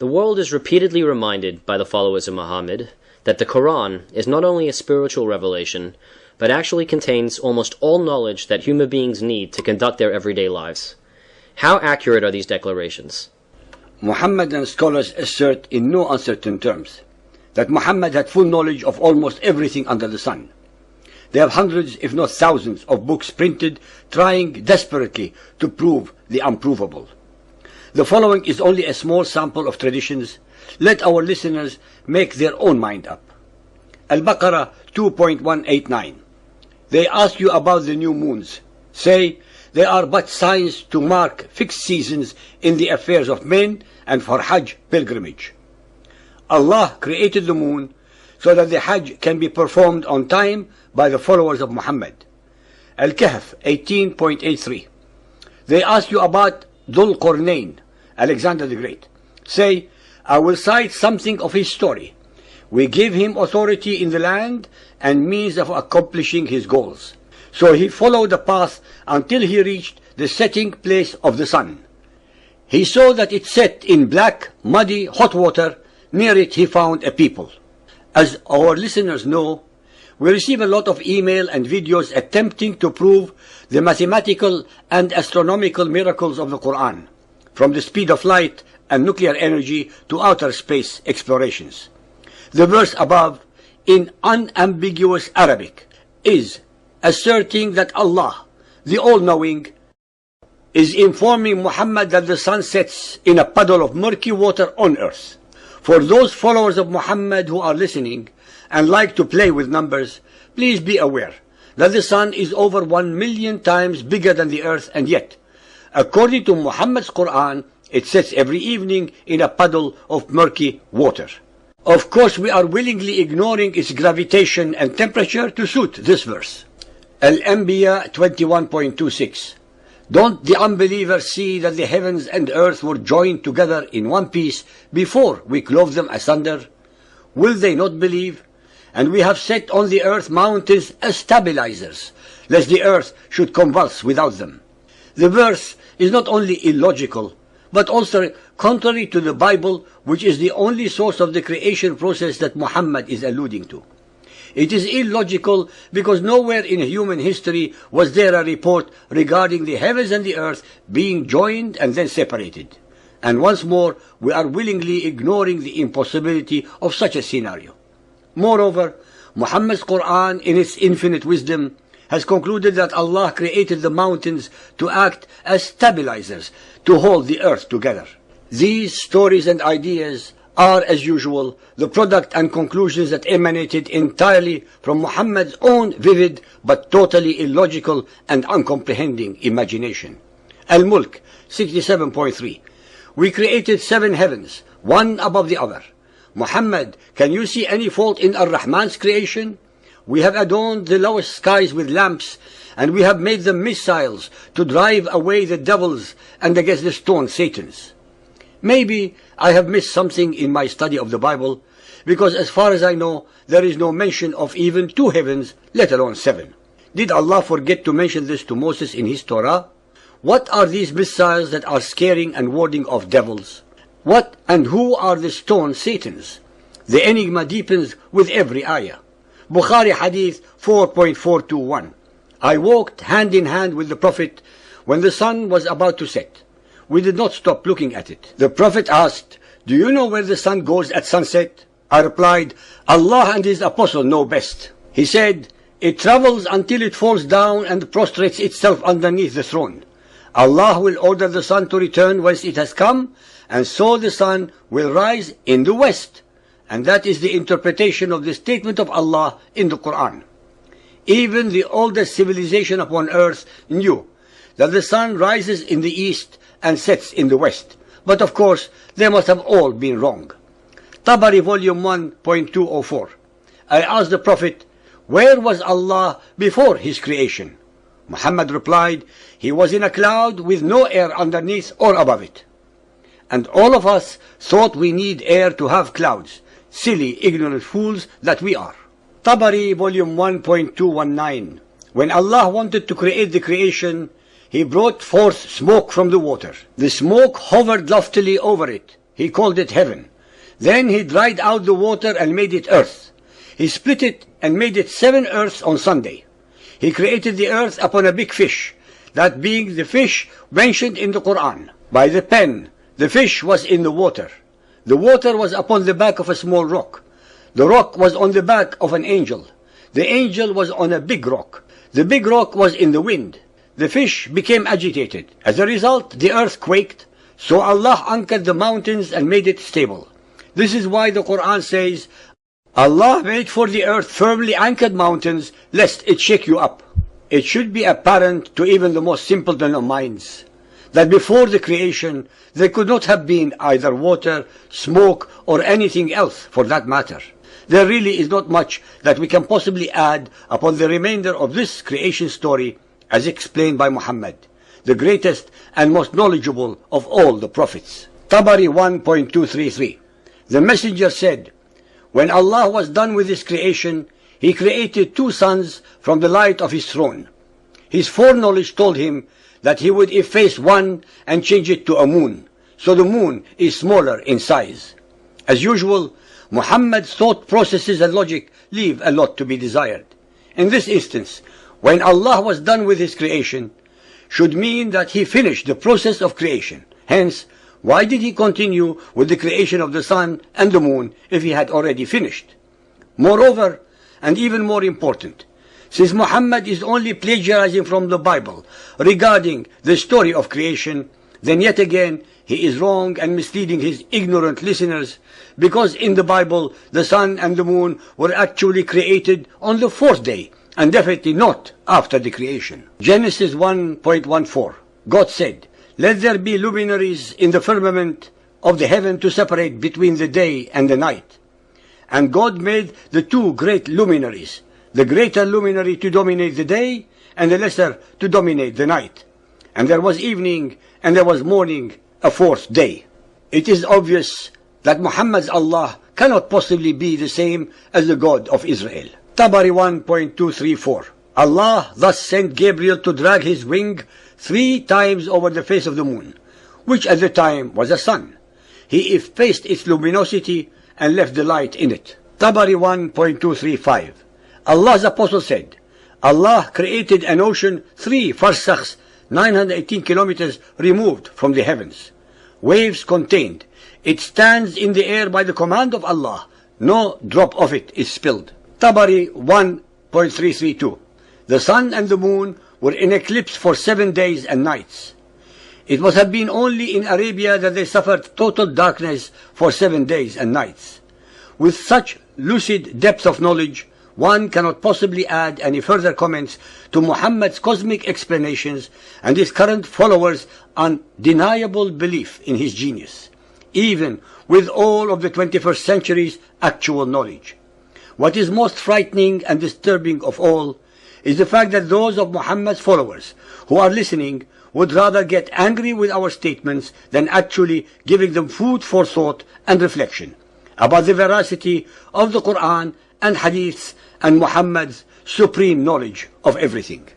The world is repeatedly reminded by the followers of Muhammad that the Quran is not only a spiritual revelation, but actually contains almost all knowledge that human beings need to conduct their everyday lives. How accurate are these declarations? Muhammadan scholars assert in no uncertain terms that Muhammad had full knowledge of almost everything under the sun. They have hundreds, if not thousands, of books printed, trying desperately to prove the unprovable. The following is only a small sample of traditions. Let our listeners make their own mind up. Al-Baqarah 2.189. They ask you about the new moons. Say, they are but signs to mark fixed seasons in the affairs of men and for Hajj pilgrimage. Allah created the moon so that the Hajj can be performed on time by the followers of Muhammad. Al-Kahf 18.83. They ask you about Dhul Qarnayn, Alexander the Great. Say, I will cite something of his story. We gave him authority in the land and means of accomplishing his goals. So he followed the path until he reached the setting place of the sun. He saw that it set in black, muddy, hot water. Near it he found a people. As our listeners know, we receive a lot of email and videos attempting to prove the mathematical and astronomical miracles of the Quran, from the speed of light and nuclear energy to outer space explorations. The verse above, in unambiguous Arabic, is asserting that Allah, the All-Knowing, is informing Muhammad that the sun sets in a puddle of murky water on earth. For those followers of Muhammad who are listening and like to play with numbers, please be aware that the sun is over 1 million times bigger than the earth, and yet, according to Muhammad's Quran, it sets every evening in a puddle of murky water. Of course, we are willingly ignoring its gravitation and temperature to suit this verse. Al-Anbiya 21.26. Don't the unbelievers see that the heavens and earth were joined together in one piece before we clove them asunder? Will they not believe? And we have set on the earth mountains as stabilizers, lest the earth should convulse without them. The verse is not only illogical, but also contrary to the Bible, which is the only source of the creation process that Muhammad is alluding to. It is illogical because nowhere in human history was there a report regarding the heavens and the earth being joined and then separated. And once more, we are willingly ignoring the impossibility of such a scenario. Moreover, Muhammad's Quran, in its infinite wisdom, has concluded that Allah created the mountains to act as stabilizers to hold the earth together. These stories and ideas are, as usual, the product and conclusions that emanated entirely from Muhammad's own vivid but totally illogical and uncomprehending imagination. Al-Mulk 67.3. We created 7 heavens, one above the other. Muhammad, can you see any fault in Ar-Rahman's creation? We have adorned the lowest skies with lamps, and we have made them missiles to drive away the devils and against the stone Satans. Maybe I have missed something in my study of the Bible, because as far as I know, there is no mention of even 2 heavens, let alone 7. Did Allah forget to mention this to Moses in his Torah? What are these missiles that are scaring and warding off devils? What and who are the stone Satans? The enigma deepens with every ayah. Bukhari Hadith 4.421. I walked hand in hand with the Prophet when the sun was about to set. We did not stop looking at it. The Prophet asked, do you know where the sun goes at sunset? I replied, Allah and His Apostle know best. He said, it travels until it falls down and prostrates itself underneath the throne. Allah will order the sun to return whence it has come, and so the sun will rise in the west. And that is the interpretation of the statement of Allah in the Quran. Even the oldest civilization upon earth knew that the sun rises in the east and sets in the west. But of course, they must have all been wrong. Tabari volume 1.204. I asked the Prophet, where was Allah before his creation? Muhammad replied, he was in a cloud with no air underneath or above it. And all of us thought we need air to have clouds. Silly, ignorant fools that we are. Tabari volume 1.219. When Allah wanted to create the creation, He brought forth smoke from the water. The smoke hovered loftily over it, He called it heaven. Then he dried out the water and made it earth. He split it and made it 7 earths on Sunday. He created the earth upon a big fish, that being the fish mentioned in the Quran. By the pen, the fish was in the water. The water was upon the back of a small rock. The rock was on the back of an angel. The angel was on a big rock. The big rock was in the wind. The fish became agitated. As a result, the earth quaked. So Allah anchored the mountains and made it stable. This is why the Quran says, Allah made for the earth firmly anchored mountains, lest it shake you up. It should be apparent to even the most simpleton of minds that before the creation there could not have been either water, smoke, or anything else for that matter. There really is not much that we can possibly add upon the remainder of this creation story as explained by Muhammad, the greatest and most knowledgeable of all the prophets. Tabari 1.233. The messenger said, when Allah was done with his creation, he created 2 suns from the light of his throne. His foreknowledge told him that he would efface one and change it to a moon, so the moon is smaller in size. As usual, Muhammad's thought processes and logic leave a lot to be desired. In this instance, when Allah was done with his creation, should mean that he finished the process of creation. Hence, why did he continue with the creation of the sun and the moon if he had already finished? Moreover, and even more important, since Muhammad is only plagiarizing from the Bible regarding the story of creation, then yet again he is wrong and misleading his ignorant listeners, because in the Bible the sun and the moon were actually created on the 4th day, and definitely not after the creation. Genesis 1.14. God said, let there be luminaries in the firmament of the heaven to separate between the day and the night. And God made the 2 great luminaries, the greater luminary to dominate the day, and the lesser to dominate the night. And there was evening, and there was morning, a 4th day. It is obvious that Muhammad's Allah cannot possibly be the same as the God of Israel. Tabari 1.234. Allah thus sent Gabriel to drag his wing 3 times over the face of the moon, which at the time was a sun. He effaced its luminosity and left the light in it. Tabari 1.235. Allah's apostle said, Allah created an ocean 3 farsakhs, 918 kilometers removed from the heavens. Waves contained. It stands in the air by the command of Allah. No drop of it is spilled. Tabari 1.332. The sun and the moon were in eclipse for 7 days and nights. It must have been only in Arabia that they suffered total darkness for 7 days and nights. With such lucid depth of knowledge, one cannot possibly add any further comments to Muhammad's cosmic explanations and his current followers' undeniable belief in his genius, even with all of the 21st century's actual knowledge. What is most frightening and disturbing of all is the fact that those of Muhammad's followers who are listening would rather get angry with our statements than actually giving them food for thought and reflection about the veracity of the Quran and Hadiths and Muhammad's supreme knowledge of everything.